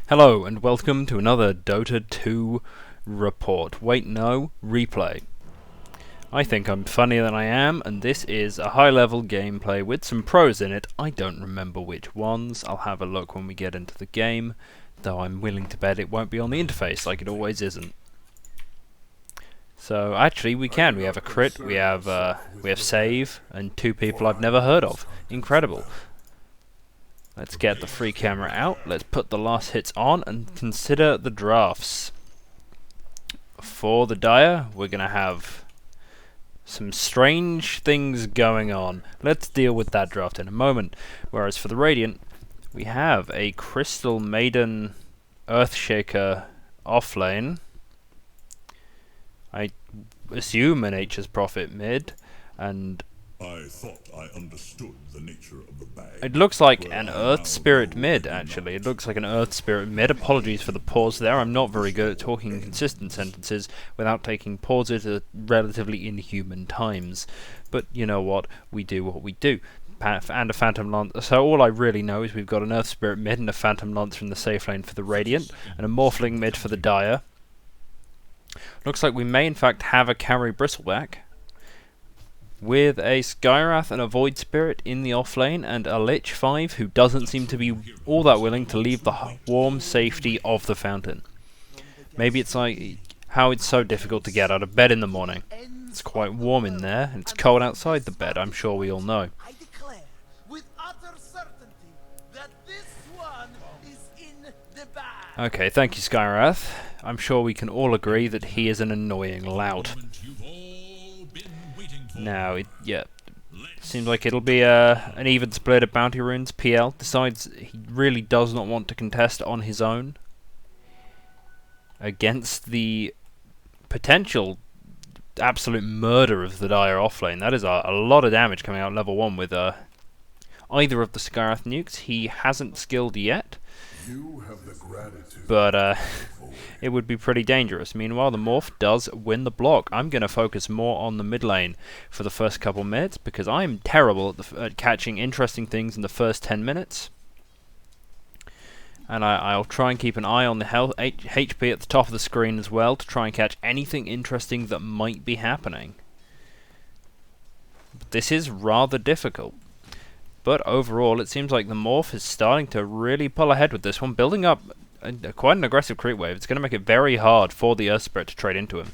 Hello and welcome to another Dota 2 report. Wait, no, replay. I think I'm funnier than I am, and this is a high-level gameplay with some pros in it. I don't remember which ones. I'll have a look when we get into the game, though I'm willing to bet it won't be on the interface like it always isn't. So actually we can. We have a crit, we have save, and two people I've never heard of. Incredible. Let's get the free camera out, let's put the last hits on and consider the drafts. For the Dire, we're going to have some strange things going on. Let's deal with that draft in a moment. Whereas for the Radiant, we have a Crystal Maiden Earthshaker offlane. I assume an Nature's Prophet mid, and I thought I understood the nature of the bag. it looks like an Earth Spirit mid, actually. It looks like an Earth Spirit mid. Apologies for the pause there. I'm not very good at talking in consistent sentences without taking pauses at relatively inhuman times. But you know what? We do what we do. And a Phantom Lancer. So all I really know is we've got an Earth Spirit mid and a Phantom Lancer in the safe lane for the Radiant, and a Morphling mid for the Dire. Looks like we may in fact have a carry Bristleback, with a Skywrath and a Void Spirit in the offlane, and a Lich 5 who doesn't seem to be all that willing to leave the warm safety of the fountain. Maybe it's like how it's so difficult to get out of bed in the morning. It's quite warm in there, and it's cold outside the bed, I'm sure we all know. I declare with utter certainty that this one is in the bag. Okay, thank you Skywrath. I'm sure we can all agree that he is an annoying lout. Now, seems like it'll be an even split of bounty runes. PL decides he really does not want to contest on his own against the potential absolute murder of the Dire offlane. That is a lot of damage coming out level 1 with either of the Skywrath nukes. He hasn't skilled yet, but it would be pretty dangerous. Meanwhile, the Morph does win the block. I'm going to focus more on the mid lane for the first couple minutes, because I'm terrible at catching interesting things in the first 10 minutes. And I'll try and keep an eye on the HP at the top of the screen as well, to try and catch anything interesting that might be happening. This is rather difficult. But overall, it seems like the Morph is starting to really pull ahead with this one, building up quite an aggressive creep wave. It's going to make it very hard for the Earth Spirit to trade into him.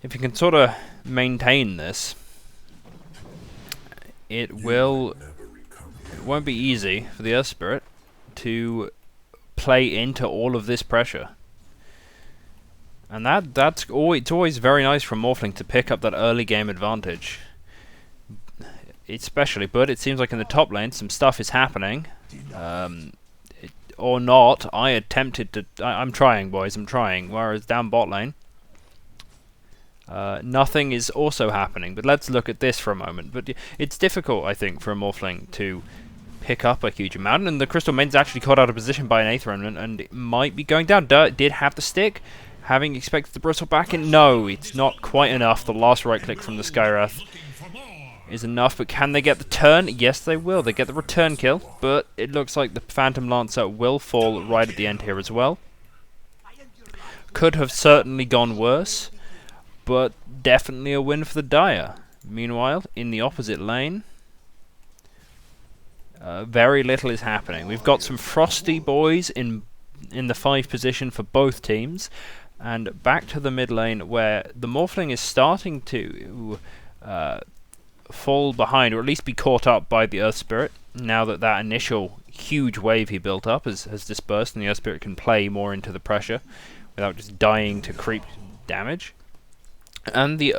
If you can sort of maintain this, it won't be easy for the Earth Spirit to play into all of this pressure. And it's always very nice from Morphling to pick up that early game advantage. Especially, but it seems like in the top lane some stuff is happening. Or not. I attempted to... I'm trying, boys, I'm trying. Whereas down bot lane, nothing is also happening. But let's look at this for a moment. But it's difficult, I think, for a Morphling to pick up a huge amount. And the Crystal Main's actually caught out of position by an Aether Remnant, and it might be going down. Did have the stick, having expected the Bristle back in. No, it's not quite enough. The last right click from the Skywrath is enough, but can they get the turn? Yes, they will. They get the return kill, but it looks like the Phantom Lancer will fall right at the end here as well. Could have certainly gone worse, but definitely a win for the Dire. Meanwhile, in the opposite lane, very little is happening. We've got some Frosty boys in the 5 position for both teams, and back to the mid lane where the Morphling is starting to fall behind, or at least be caught up by the Earth Spirit, now that that initial huge wave he built up has dispersed, and the Earth Spirit can play more into the pressure without just dying to creep damage. And the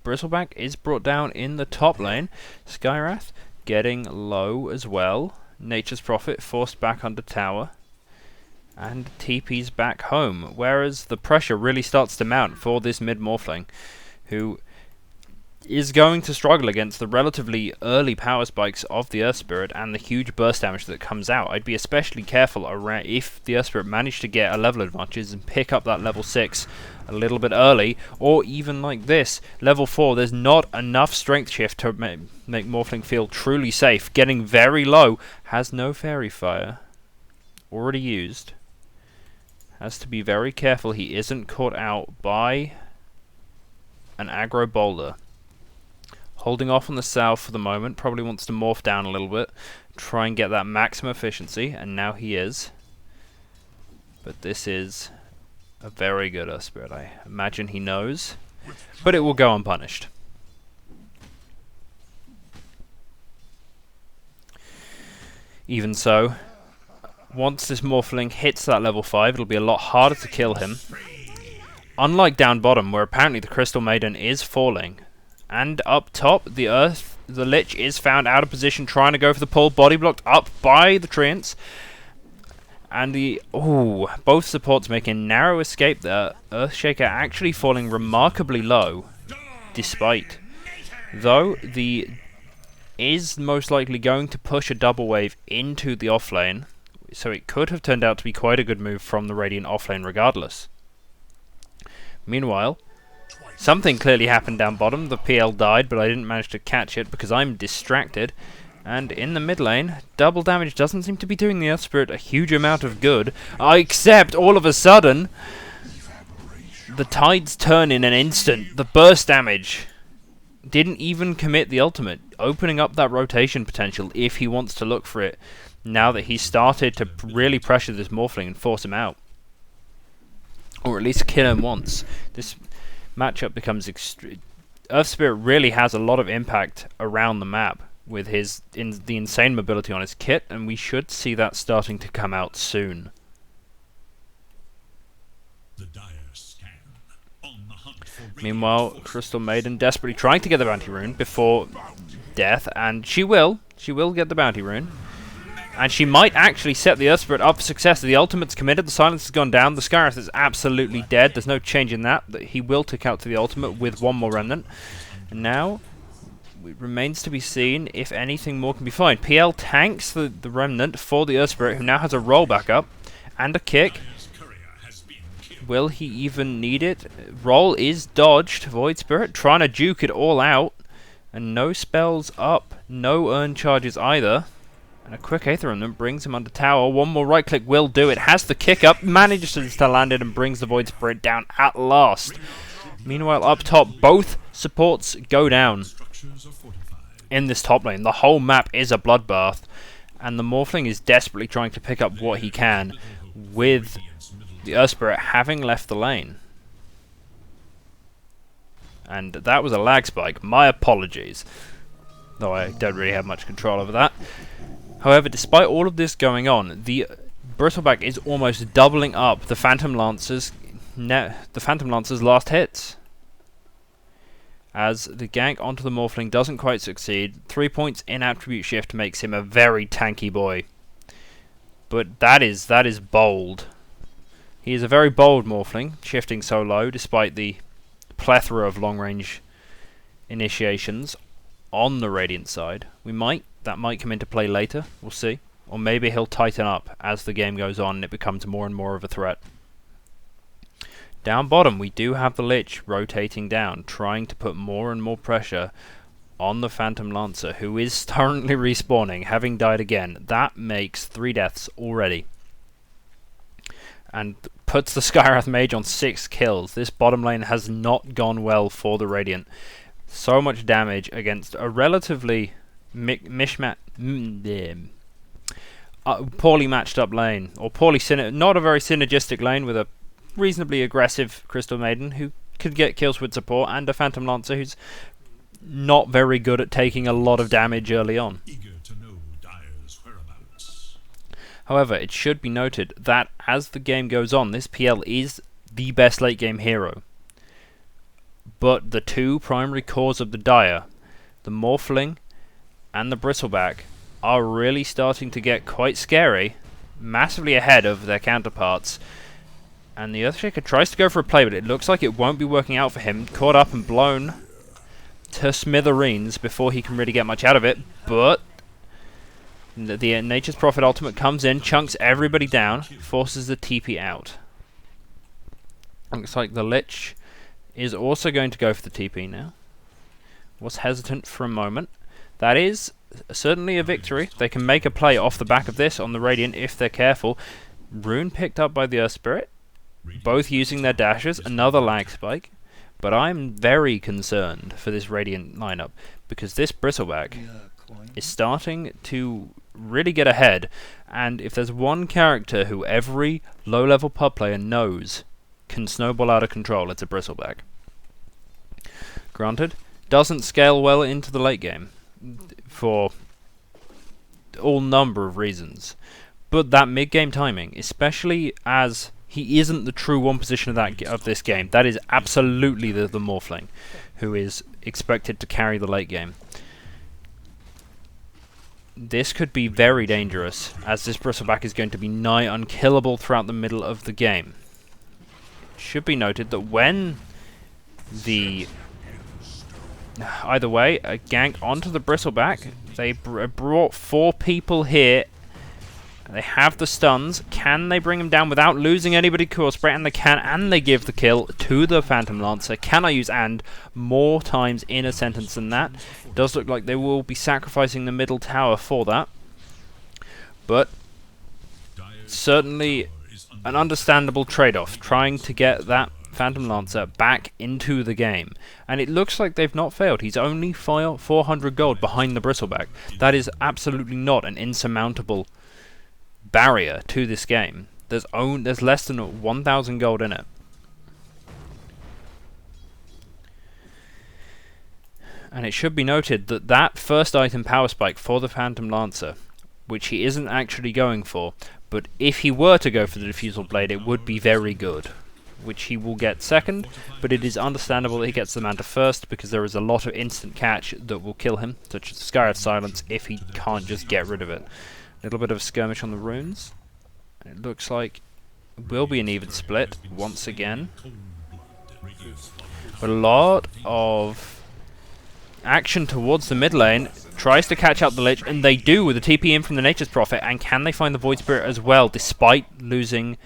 Bristleback is brought down in the top lane. Skywrath getting low as well. Nature's Prophet forced back under tower, and TP's back home, whereas the pressure really starts to mount for this mid Morphling, who is going to struggle against the relatively early power spikes of the Earth Spirit and the huge burst damage that comes out. I'd be especially careful around if the Earth Spirit managed to get a level advantage and pick up that level 6 a little bit early, or even like this, level 4, there's not enough strength shift to make Morphling feel truly safe. Getting very low, has no Fairy Fire. already used. Has to be very careful he isn't caught out by an aggro boulder. Holding off on the south for the moment, probably wants to morph down a little bit, try and get that maximum efficiency, and now he is. But this is a very good Earth Spirit. I imagine he knows, but it will go unpunished. Even so, once this Morphling hits that level 5, it'll be a lot harder to kill him. Unlike down bottom, where apparently the Crystal Maiden is falling. And up top, the Lich is found out of position, trying to go for the pull, body blocked up by the Treants. And both supports making narrow escape there. Earthshaker actually falling remarkably low, despite. Though, the is most likely going to push a double wave into the offlane, so it could have turned out to be quite a good move from the Radiant offlane regardless. Meanwhile, something clearly happened down bottom. The PL died, but I didn't manage to catch it because I'm distracted. And in the mid lane, double damage doesn't seem to be doing the Earth Spirit a huge amount of good, except all of a sudden, the tides turn in an instant. The burst damage didn't even commit the ultimate, opening up that rotation potential if he wants to look for it, now that he's started to really pressure this Morphling and force him out. Or at least kill him once. This matchup becomes extreme. Earth Spirit really has a lot of impact around the map with the insane mobility on his kit, and we should see that starting to come out soon. Meanwhile, Crystal Maiden desperately trying to get the bounty rune before death, and she will get the bounty rune. And she might actually set the Earth Spirit up for success. The ultimate's committed, the silence has gone down, the Skyrath is absolutely dead, there's no change in that. He will tick out to the ultimate with one more remnant. And now, it remains to be seen if anything more can be found. PL tanks the remnant for the Earth Spirit, who now has a roll back up and a kick. Will he even need it? Roll is dodged. Void Spirit trying to juke it all out. And no spells up. No urn charges either. And a quick Aether Remnant brings him under tower. One more right click will do it. Has the kick up. Manages to land it and brings the Void Spirit down at last. Meanwhile up top, both supports go down. In this top lane, the whole map is a bloodbath. And the Morphling is desperately trying to pick up what he can with the Earth Spirit having left the lane. And that was a lag spike. My apologies. Though I don't really have much control over that. However, despite all of this going on, the Bristleback is almost doubling up the Phantom Lancer's last hits. As the gank onto the Morphling doesn't quite succeed, 3 points in attribute shift makes him a very tanky boy. But that is bold. He is a very bold Morphling, shifting so low despite the plethora of long-range initiations on the Radiant side. That might come into play later, we'll see. Or maybe he'll tighten up as the game goes on and it becomes more and more of a threat. Down bottom, we do have the Lich rotating down, trying to put more and more pressure on the Phantom Lancer, who is currently respawning, having died again. That makes 3 deaths already. And puts the Skyrath Mage on 6 kills. This bottom lane has not gone well for the Radiant. So much damage against a relatively poorly matched up lane, or not a very synergistic lane with a reasonably aggressive Crystal Maiden who could get kills with support, and a Phantom Lancer who's not very good at taking a lot of damage early on. However, it should be noted that as the game goes on, this PL is the best late game hero. But the two primary cores of the Dire, the Morphling and the Bristleback, are really starting to get quite scary, massively ahead of their counterparts. And the Earthshaker tries to go for a play, but it looks like it won't be working out for him. Caught up and blown to smithereens before he can really get much out of it. But the Nature's Prophet ultimate comes in, chunks everybody down, forces the TP out. Looks like the Lich is also going to go for the TP now. Was hesitant for a moment. That is certainly a victory. They can make a play off the back of this on the Radiant if they're careful. Rune picked up by the Earth Spirit, both using their dashes, another lag spike. But I'm very concerned for this Radiant lineup, because this Bristleback is starting to really get ahead, and if there's one character who every low-level pub player knows can snowball out of control, it's a Bristleback. Granted, doesn't scale well into the late game, for all number of reasons, but that mid-game timing, especially as he isn't the true one position of this game. That is absolutely the Morphling, who is expected to carry the late game. This could be very dangerous, as this Bristleback is going to be nigh unkillable throughout the middle of the game. It should be noted that when the... Either way, a gank onto the Bristleback, they brought 4 people here. They have the stuns. Can they bring him down without losing anybody Core Spray? And they can, and they give the kill to the Phantom Lancer. Can I use "and" more times in a sentence than that? Does look like they will be sacrificing the middle tower for that. But certainly an understandable trade-off, trying to get that Phantom Lancer back into the game. And it looks like they've not failed. He's only 400 gold behind the Bristleback. That is absolutely not an insurmountable barrier to this game. There's less than 1,000 gold in it. And it should be noted that that first item power spike for the Phantom Lancer, which he isn't actually going for, but if he were to go for the Diffusal Blade, it would be very good, which he will get second, but it is understandable that he gets the Manta first, because there is a lot of instant catch that will kill him, such as Sky of Silence, if he can't just get rid of it. A little bit of a skirmish on the runes. It looks like it will be an even split once again. But a lot of action towards the mid lane. Tries to catch up the Lich, and they do with the TP in from the Nature's Prophet. And can they find the Void Spirit as well, despite losing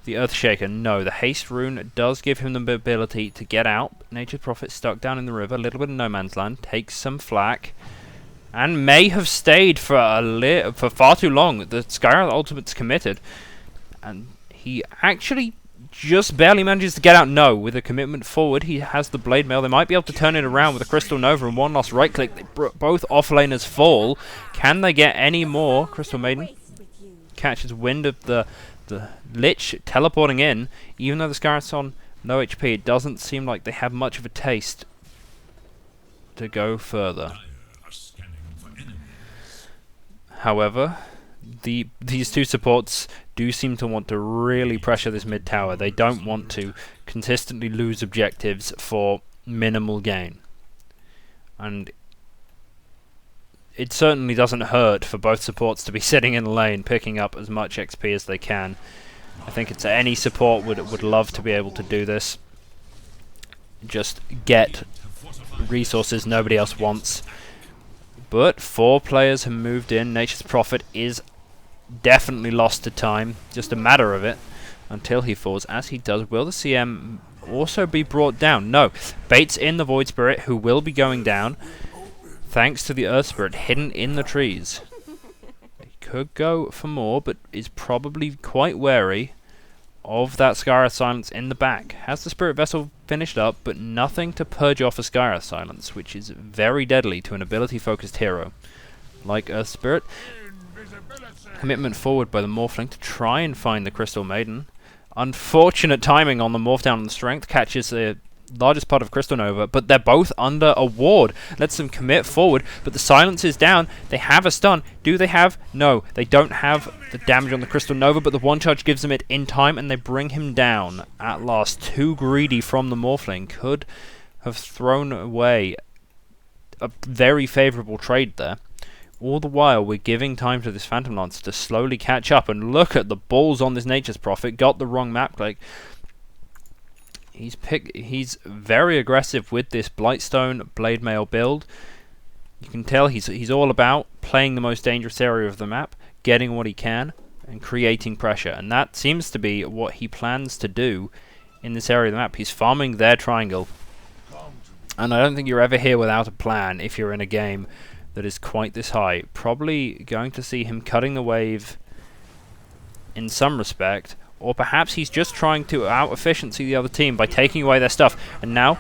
the Earthshaker? No, the haste rune does give him the ability to get out. Nature's Prophet stuck down in the river, a little bit of no man's land, takes some flak. And may have stayed for far too long. The Skyra ultimate's committed. And he actually just barely manages to get out. No, with a commitment forward, he has the Blade Mail. They might be able to turn it around with a Crystal Nova and one last right click. Both offlaners fall. Can they get any more? Crystal Maiden catches wind of the Lich teleporting in. Even though the Skyra's on no HP, it doesn't seem like they have much of a taste to go further. However, these two supports do seem to want to really pressure this mid tower. They don't want to consistently lose objectives for minimal gain. And it certainly doesn't hurt for both supports to be sitting in the lane, picking up as much XP as they can. I think it's any support would love to be able to do this. Just get resources nobody else wants. But 4 players have moved in. Nature's Prophet is definitely lost to time. Just a matter of it until he falls. As he does, will the CM also be brought down? No. Bait's in the Void Spirit, who will be going down, thanks to the Earth Spirit hidden in the trees. He could go for more, but is probably quite wary of that Skyra Silence in the back. Has the Spirit Vessel finished up, but nothing to purge off a Skyra Silence, which is very deadly to an ability-focused hero like Earth Spirit. Commitment forward by the Morphling to try and find the Crystal Maiden. Unfortunate timing on the Morph down on the Strength, catches the largest part of Crystal Nova, but they're both under a ward. Lets them commit forward, but the silence is down. They have a stun. Do they have? No, they don't have the damage on the Crystal Nova, but the one charge gives them it in time, and they bring him down at last. Too greedy from the Morphling. Could have thrown away a very favourable trade there. All the while, we're giving time to this Phantom Lancer to slowly catch up, and look at the balls on this Nature's Prophet. Got the wrong map click. He's very aggressive with this Blightstone Blade Mail build. You can tell he's all about playing the most dangerous area of the map, getting what he can, and creating pressure. And that seems to be what he plans to do in this area of the map. He's farming their triangle. And I don't think you're ever here without a plan if you're in a game that is quite this high. Probably going to see him cutting the wave in some respect, or perhaps he's just trying to out-efficiency the other team by taking away their stuff. And now,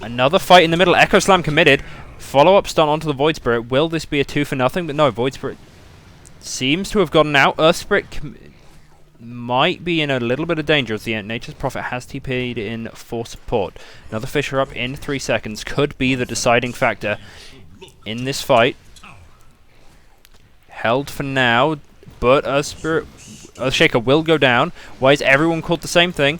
another fight in the middle. Echo Slam committed. Follow-up stun onto the Void Spirit. Will this be a 2 for nothing? But no, Void Spirit seems to have gotten out. Earth Spirit might be in a little bit of danger as the Nature's Prophet has TP'd in for support. Another Fissure up in 3 seconds could be the deciding factor in this fight. Held for now, but Earthshaker will go down. Why is everyone called the same thing?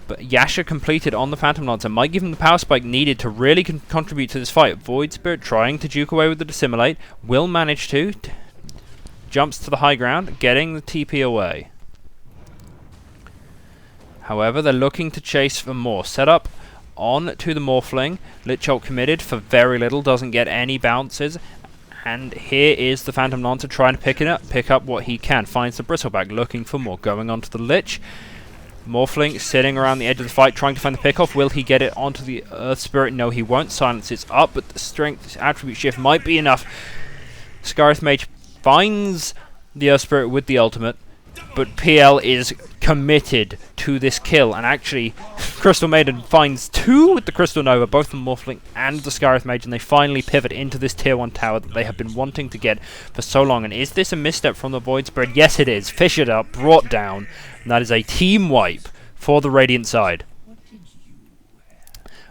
But Yasha completed on the Phantom Lancer might give him the power spike needed to really contribute to this fight. Void Spirit trying to juke away with the Dissimulate. Will manage to. Jumps to the high ground, getting the TP away. However, they're looking to chase for more. Set up on to the Morphling. Lich Ult committed for very little, doesn't get any bounces. And here is the Phantom Lancer trying to pick up what he can. Finds the Bristleback, looking for more. Going on to the Lich. Morphling sitting around the edge of the fight, trying to find the pickoff. Will he get it onto the Earth Spirit? No, he won't. Silence is up, but the Strength attribute shift might be enough. Scarith Mage finds the Earth Spirit with the ultimate, but PL is committed to this kill, and actually Crystal Maiden finds 2 with the Crystal Nova, both the Morphling and the Scarith Mage, and they finally pivot into this tier 1 tower that they have been wanting to get for so long. And is this a misstep from the Void Spirit? Yes, it is. Fissured up, brought down, and that is a team wipe for the Radiant side.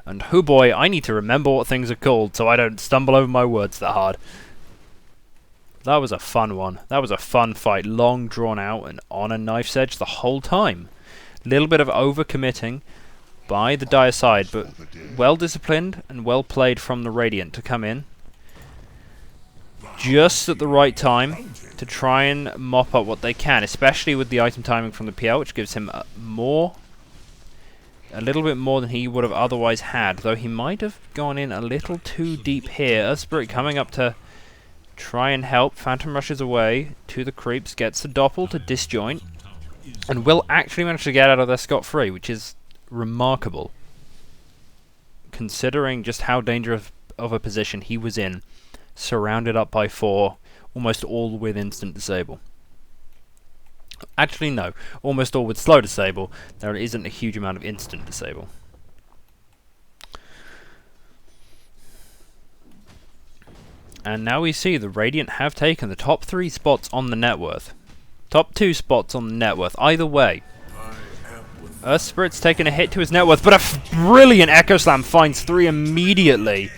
And oh boy, I need to remember what things are called so I don't stumble over my words that hard. That was a fun one. That was a fun fight. Long, drawn out, and on a knife's edge the whole time. Little bit of over-committing by the Dire side, but well-disciplined and well-played from the Radiant to come in just at the right time to try and mop up what they can, especially with the item timing from the PL, which gives him a little bit more than he would have otherwise had, though he might have gone in a little too deep here. Earth Spirit coming up to try and help. Phantom rushes away to the creeps, gets the Doppel to disjoint, and will actually manage to get out of there scot-free, which is remarkable, considering just how dangerous of a position he was in, surrounded up by 4, almost all with instant disable. Actually, no, almost all with slow disable. There isn't a huge amount of instant disable. And now we see the Radiant have taken the top 3 spots on the net worth. Top 2 spots on the net worth. Either way, Earth Spirit's taken a hit to his net worth, but a brilliant Echo Slam finds 3 immediately.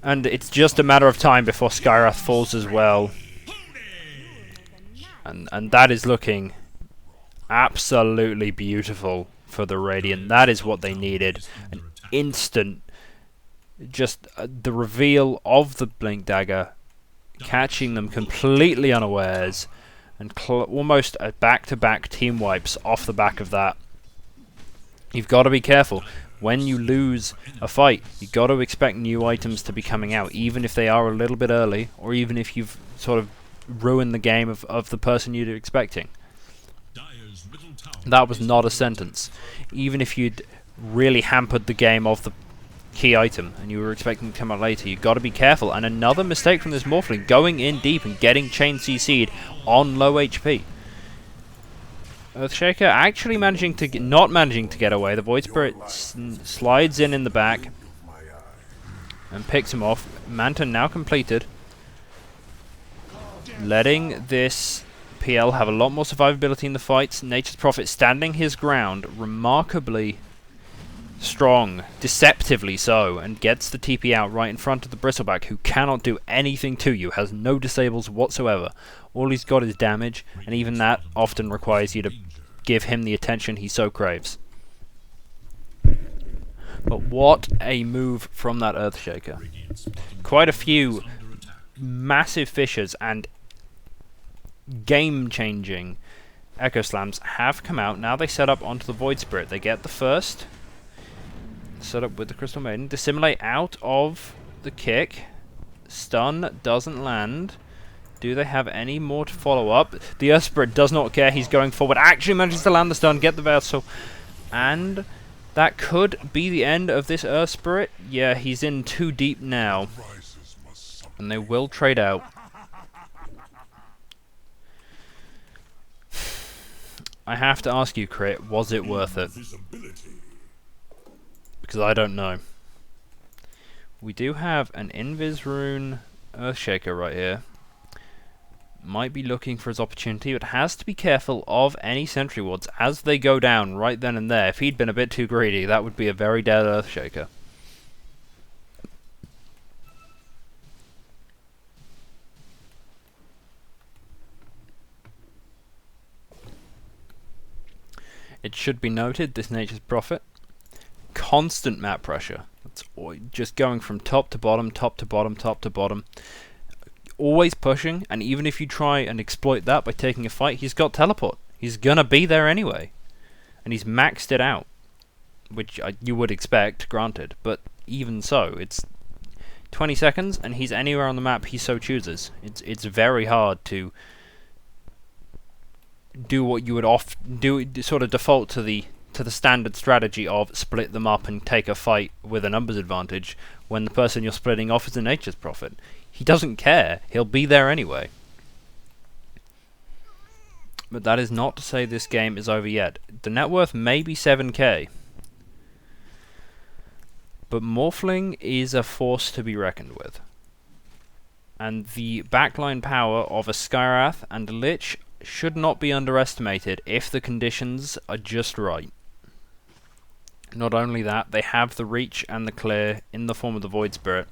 And it's just a matter of time before Skywrath falls as well. And that is looking absolutely beautiful for the Radiant. That is what they needed. An instant, just the reveal of the Blink Dagger, catching them completely unawares, and almost a back-to-back team wipes off the back of that. You've got to be careful. When you lose a fight, you've got to expect new items to be coming out, even if they are a little bit early, or even if you've sort of ruined the game of the person you're expecting. That was not a sentence. Even if you'd really hampered the game of the key item and you were expecting to come out later, you've got to be careful. And another mistake from this Morphling, going in deep and getting chain CC'd on low HP. Earthshaker actually not managing to get away. The Void Spirit slides in the back and picks him off. Manta now completed, letting this PL have a lot more survivability in the fights. Nature's Prophet standing his ground remarkably strong, deceptively so, and gets the TP out right in front of the Bristleback, who cannot do anything to you, has no disables whatsoever. All he's got is damage, and even that often requires you to give him the attention he so craves. But what a move from that Earthshaker. Quite a few massive fissures and game-changing Echo Slams have come out. Now they set up onto the Void Spirit. They get the first, set up with the Crystal Maiden, dissimulate out of the kick. Stun doesn't land. Do they have any more to follow up? The Earth Spirit does not care. He's going forward. Actually manages to land the stun, get the Vessel, and That could be the end of this Earth Spirit. Yeah, he's in too deep now. And they will trade out. I have to ask you, Crit, was it worth it? Because I don't know. We do have an Invis Rune Earthshaker right here. Might be looking for his opportunity, but has to be careful of any sentry wards as they go down right then and there. If he'd been a bit too greedy, that would be a very dead Earthshaker. It should be noted, this Nature's Prophet, constant map pressure. It's just going from top to bottom, top to bottom, top to bottom. Always pushing, and even if you try and exploit that by taking a fight, he's got teleport. He's gonna be there anyway. And he's maxed it out. Which you would expect, granted. But even so, it's 20 seconds, and he's anywhere on the map he so chooses. It's very hard to do what you would sort of default to the standard strategy of split them up and take a fight with a numbers advantage when the person you're splitting off is a Nature's Prophet. He doesn't care. He'll be there anyway. But that is not to say this game is over yet. The net worth may be 7k. But Morphling is a force to be reckoned with. And the backline power of a Skywrath and a Lich should not be underestimated if the conditions are just right. Not only that, they have the reach and the clear in the form of the Void Spirit,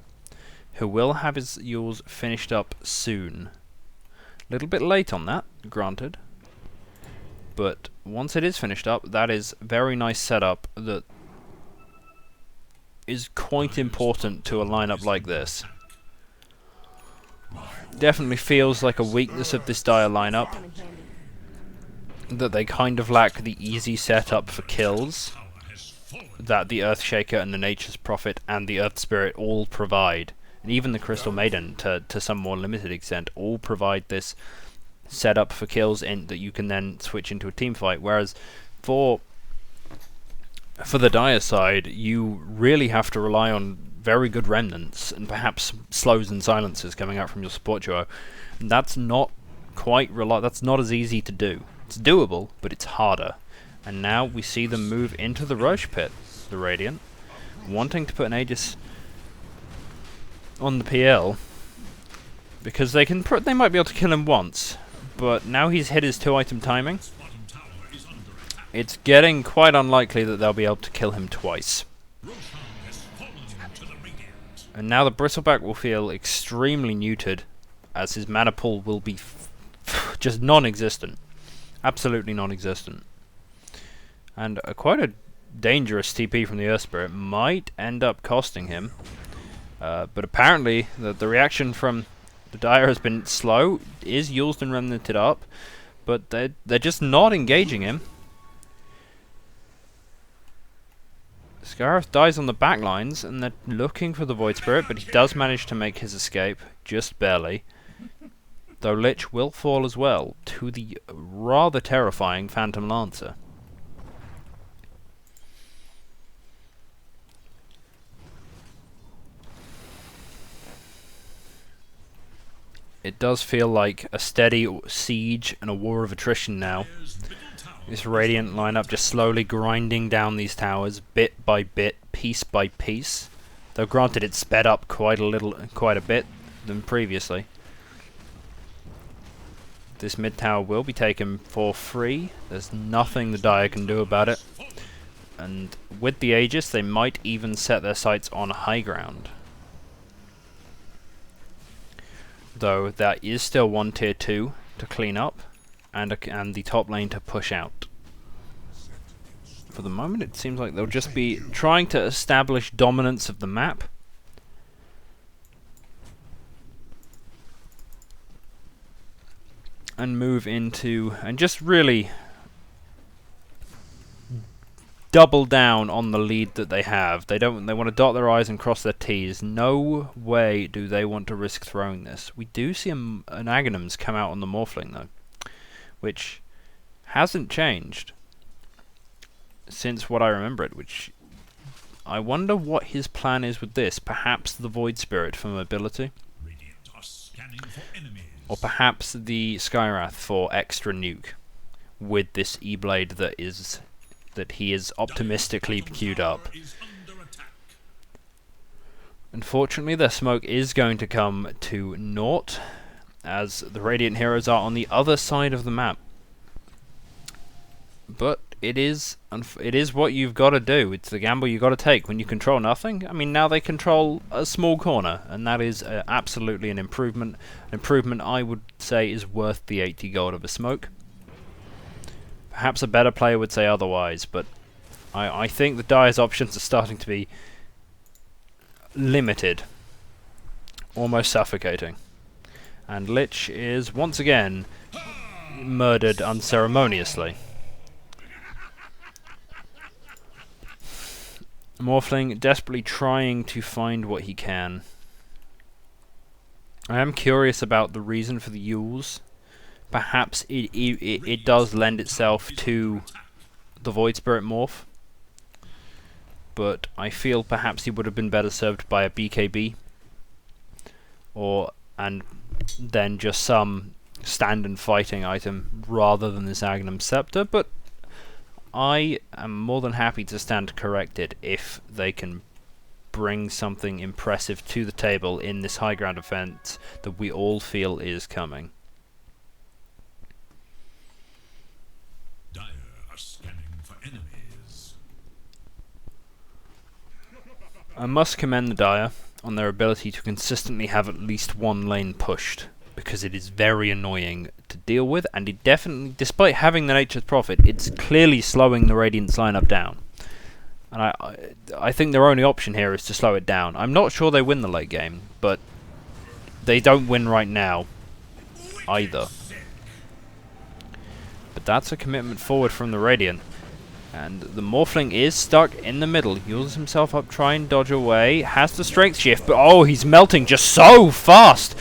who will have his Yules finished up soon. A little bit late on that, granted. But once it is finished up, that is very nice setup that is quite important to a lineup like this. Definitely feels like a weakness of this Dire lineup, that they kind of lack the easy setup for kills that the Earthshaker and the Nature's Prophet and the Earth Spirit all provide. And even the Crystal Maiden, to some more limited extent, all provide this setup for kills that you can then switch into a team fight. Whereas for the Dire side, you really have to rely on very good remnants and perhaps slows and silences coming out from your support duo. And that's not that's not as easy to do. It's doable, but it's harder. And now we see them move into the Roche Pit, the Radiant, wanting to put an Aegis on the PL, because they might be able to kill him once, but now he's hit his 2-item timing, it's getting quite unlikely that they'll be able to kill him twice. And now the Bristleback will feel extremely neutered, as his mana pool will be just non-existent. Absolutely non-existent. And quite a dangerous TP from the Earth Spirit might end up costing him. But apparently the reaction from the Dire has been slow. Is Yulesden remnanted up, but they're just not engaging him. Skywrath dies on the back lines, and they're looking for the Void Spirit, but he does manage to make his escape, just barely. Though Lich will fall as well, to the rather terrifying Phantom Lancer. It does feel like a steady siege and a war of attrition now. This Radiant lineup just slowly grinding down these towers, bit by bit, piece by piece. Though granted, it's sped up quite a bit than previously. This mid tower will be taken for free. There's nothing the Dire can do about it. And with the Aegis, they might even set their sights on high ground. Though there is still one tier 2 to clean up, and the top lane to push out. For the moment, it seems like they'll just be trying to establish dominance of the map. And move into, and just really double down on the lead that they have. They want to dot their I's and cross their T's. No way do they want to risk throwing this. We do see an Aghanims come out on the Morphling though, which hasn't changed. since what I remember it, which I wonder what his plan is with this. Perhaps the Void Spirit for mobility, or perhaps the Skywrath for extra nuke with this E-Blade that he is optimistically queued up. Unfortunately, their smoke is going to come to naught, as the Radiant heroes are on the other side of the map. But it is what you've got to do. It's the gamble you've got to take when you control nothing. I mean, now they control a small corner, and that is absolutely an improvement. An improvement I would say is worth the 80 gold of a smoke. Perhaps a better player would say otherwise, but I think the Dire's options are starting to be limited, almost suffocating. And Lich is once again murdered unceremoniously. Morphling desperately trying to find what he can. I am curious about the reason for the Yules. Perhaps it does lend itself to the Void Spirit morph, but I feel perhaps he would have been better served by a BKB, and then just some stand-and fighting item rather than this Agnum Scepter. But I am more than happy to stand corrected if they can bring something impressive to the table in this high ground offense that we all feel is coming. Dire are scanning for enemies. I must commend the Dire on their ability to consistently have at least one lane pushed, because it is very annoying to deal with, and it definitely, despite having the Nature's Prophet, it's clearly slowing the Radiant's lineup down. And I think their only option here is to slow it down. I'm not sure they win the late game, but they don't win right now either. But that's a commitment forward from the Radiant. And the Morphling is stuck in the middle. Heals himself up, try and dodge away. Has the strength shift, but oh, he's melting just so fast!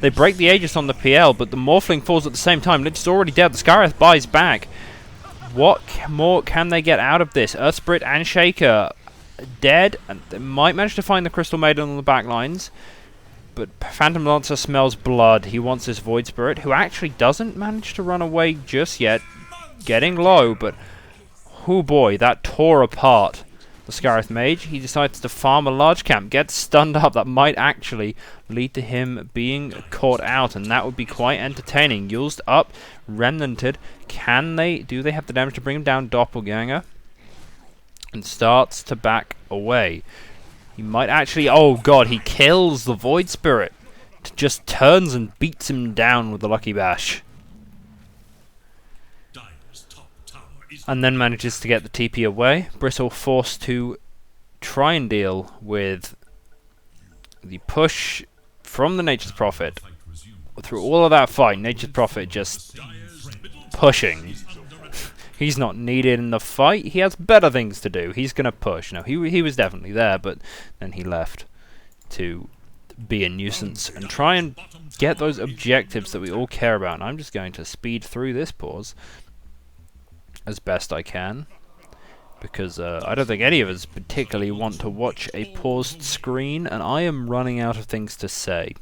They break the Aegis on the PL, but the Morphling falls at the same time. Lich is already dead. The Skywrath buys back. What more can they get out of this? Earth Spirit and Shaker dead, and they might manage to find the Crystal Maiden on the back lines. But Phantom Lancer smells blood. He wants this Void Spirit, who actually doesn't manage to run away just yet. Getting low, but oh boy, that tore apart the Skywrath Mage. He decides to farm a large camp, gets stunned up. That might actually lead to him being caught out, and that would be quite entertaining. Used up, remnanted. Do they have the damage to bring him down? Doppelganger. And starts to back away. He might actually, oh god, he kills the Void Spirit. Just turns and beats him down with the Lucky Bash. And then manages to get the TP away. Bristle forced to try and deal with the push from the Nature's Prophet. Through all of that fight, Nature's Prophet just pushing. He's not needed in the fight. He has better things to do. He's going to push. No, he was definitely there, but then he left to be a nuisance and try and get those objectives that we all care about. And I'm just going to speed through this pause as best I can, because I don't think any of us particularly want to watch a paused screen, and I am running out of things to say.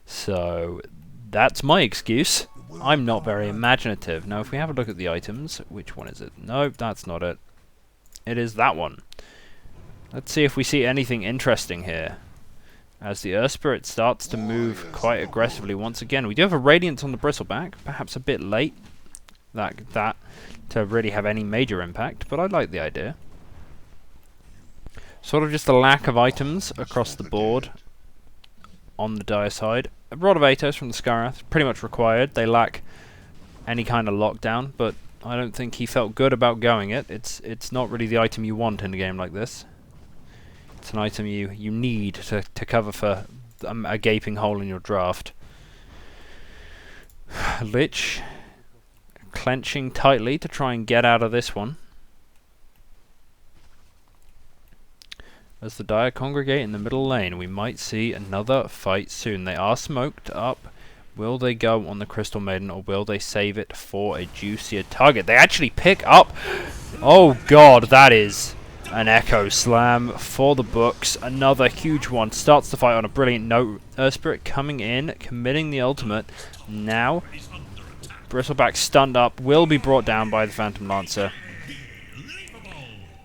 So that's my excuse. I'm not very imaginative. Now if we have a look at the items, which one is it? No, that's not it. It is that one. Let's see if we see anything interesting here. As the Earth Spirit starts to move quite aggressively once again. We do have a Radiance on the Bristleback, perhaps a bit late that to really have any major impact, but I like the idea. Sort of just a lack of items across the board on the Dire side. A Rod of Atos from the Skywrath, pretty much required. They lack any kind of lockdown, but I don't think he felt good about going it. It's not really the item you want in a game like this. It's an item you need to cover for a gaping hole in your draft. Lich clenching tightly to try and get out of this one. As the Dire congregate in the middle lane, we might see another fight soon. They are smoked up. Will they go on the Crystal Maiden, or will they save it for a juicier target? They actually pick up Oh god, that is an Echo Slam for the books. Another huge one. Starts the fight on a brilliant note. Spirit coming in, committing the ultimate. Now, Bristleback stunned up, will be brought down by the Phantom Lancer.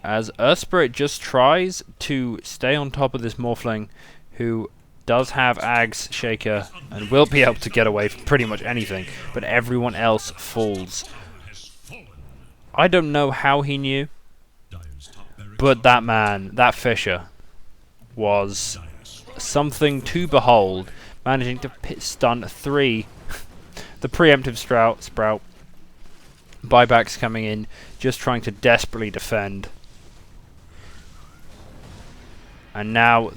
As Spirit just tries to stay on top of this Morphling, who does have Ag's Shaker and will be able to get away from pretty much anything, but everyone else falls. I don't know how he knew, but that man, that Fisher, was something to behold, managing to stun 3. The preemptive sprout. Buybacks coming in, just trying to desperately defend. And now,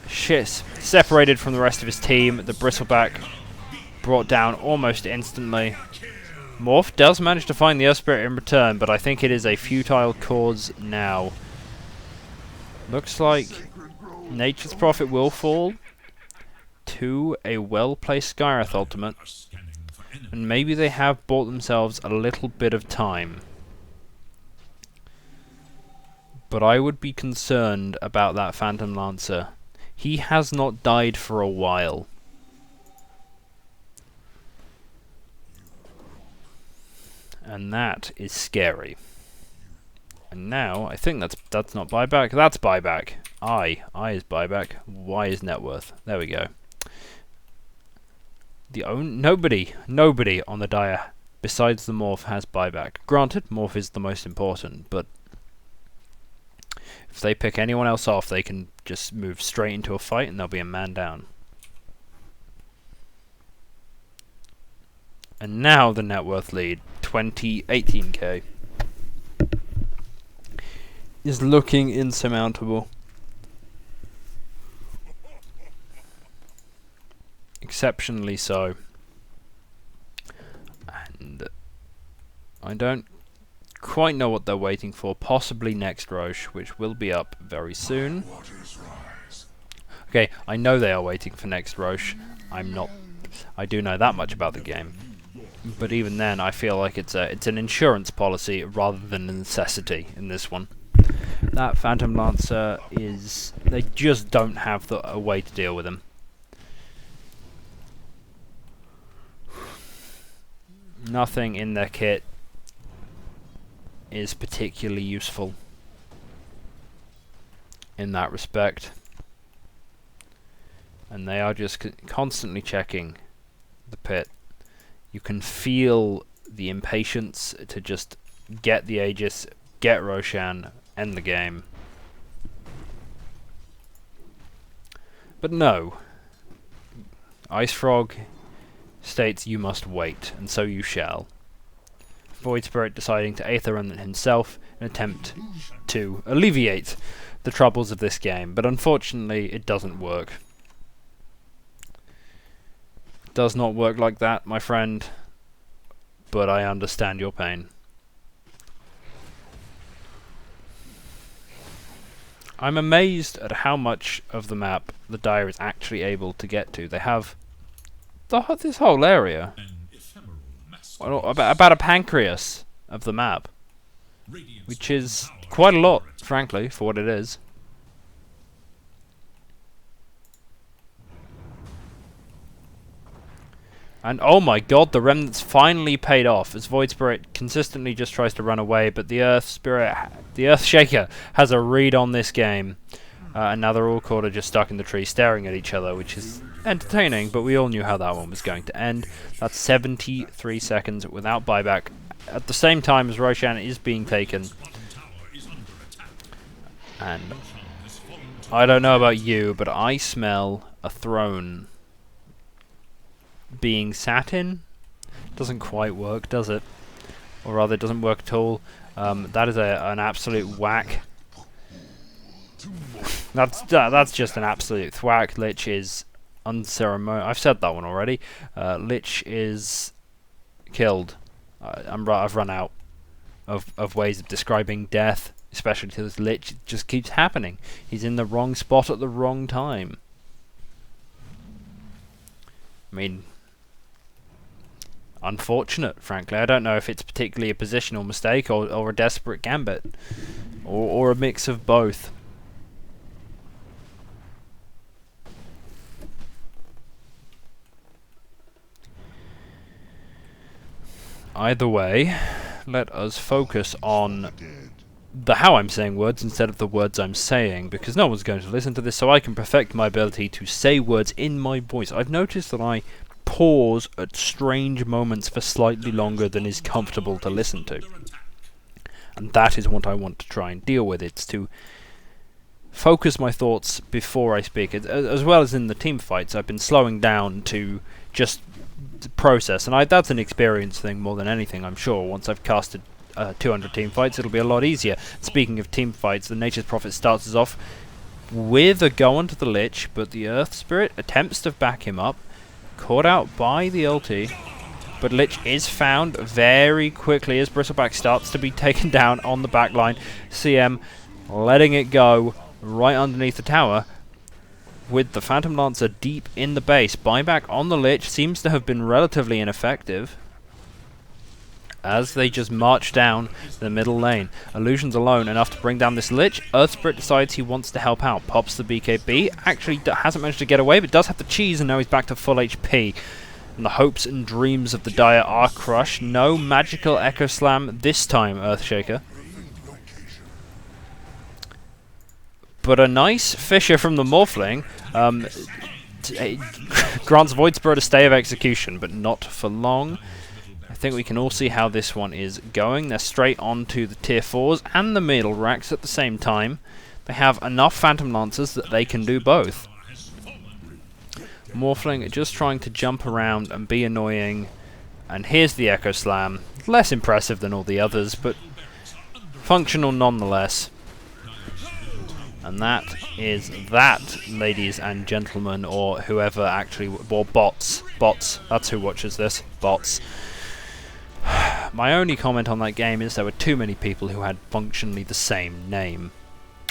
separated from the rest of his team, the Bristleback brought down almost instantly. Morph does manage to find the Earth Spirit in return, but I think it is a futile cause now. Looks like Nature's Prophet will fall to a well-placed Skywrath ultimate, and maybe they have bought themselves a little bit of time. But I would be concerned about that Phantom Lancer. He has not died for a while. And that is scary. And now, I think that's not buyback. That's buyback. I is buyback. Y is net worth. There we go. Nobody on the Dire besides the Morph has buyback. Granted, Morph is the most important, but if they pick anyone else off, they can just move straight into a fight and they'll be a man down. And now the net worth lead, 18k, is looking insurmountable. Exceptionally so. And I don't quite know what they're waiting for. Possibly next Roche, which will be up very soon. Okay, I know they are waiting for next Roche. I do know that much about the game. But even then, I feel like it's an insurance policy rather than a necessity in this one. That Phantom Lancer is... they just don't have a way to deal with him. Nothing in their kit is particularly useful in that respect. And they are just constantly checking the pit. You can feel the impatience to just get the Aegis, get Roshan, end the game. But no. Ice Frog states you must wait, and so you shall. Void Spirit deciding to Aether Remnant himself in an attempt to alleviate the troubles of this game, but unfortunately it doesn't work. Does not work like that, my friend, but I understand your pain. I'm amazed at how much of the map the Dire is actually able to get to. They have this whole area, about a pancreas of the map, which is quite a lot, frankly, for what it is. And oh my god, the Remnants finally paid off, as Void Spirit consistently just tries to run away, but the Earth Shaker has a read on this game. And now they're all caught just stuck in the tree, staring at each other, which is entertaining, but we all knew how that one was going to end. That's 73 seconds without buyback, at the same time as Roshan is being taken. And I don't know about you, but I smell a throne being sat in. Doesn't quite work, does it? Or rather, it doesn't work at all. That is an absolute whack. That's just an absolute thwack. Lich is unceremonious. I've said that one already. Lich is killed. I've run out of ways of describing death, especially to this Lich. It just keeps happening. He's in the wrong spot at the wrong time. I mean, unfortunate, frankly. I don't know if it's particularly a positional mistake or a desperate gambit, or a mix of both. Either way, let us focus on the how I'm saying words instead of the words I'm saying, because no one's going to listen to this, so I can perfect my ability to say words in my voice. I've noticed that I pause at strange moments for slightly longer than is comfortable to listen to. And that is what I want to try and deal with. It's to focus my thoughts before I speak. As well as in the team fights, I've been slowing down to just process, and that's an experience thing more than anything, I'm sure. Once I've casted 200 team fights, it'll be a lot easier. Speaking of team fights, the Nature's Prophet starts us off with a go onto the Lich, but the Earth Spirit attempts to back him up, caught out by the ulti, but Lich is found very quickly as Bristleback starts to be taken down on the back line. CM letting it go right underneath the tower, with the Phantom Lancer deep in the base. Buyback on the Lich seems to have been relatively ineffective, as they just march down the middle lane. Illusion's alone enough to bring down this Lich. Earthspirit decides he wants to help out. Pops the BKB. Actually hasn't managed to get away, but does have the cheese, and now he's back to full HP. And the hopes and dreams of the Dire are crushed. No magical Echo Slam this time, Earthshaker. But a nice Fissure from the Morphling grants Void Spirit a stay of execution, but not for long. I think we can all see how this one is going. They're straight on to the tier 4s and the middle racks at the same time. They have enough Phantom Lancers that they can do both. Morphling just trying to jump around and be annoying. And here's the Echo Slam. Less impressive than all the others, but functional nonetheless. And that is that, ladies and gentlemen, or whoever actually, or bots. Bots, that's who watches this. Bots. My only comment on that game is there were too many people who had functionally the same name.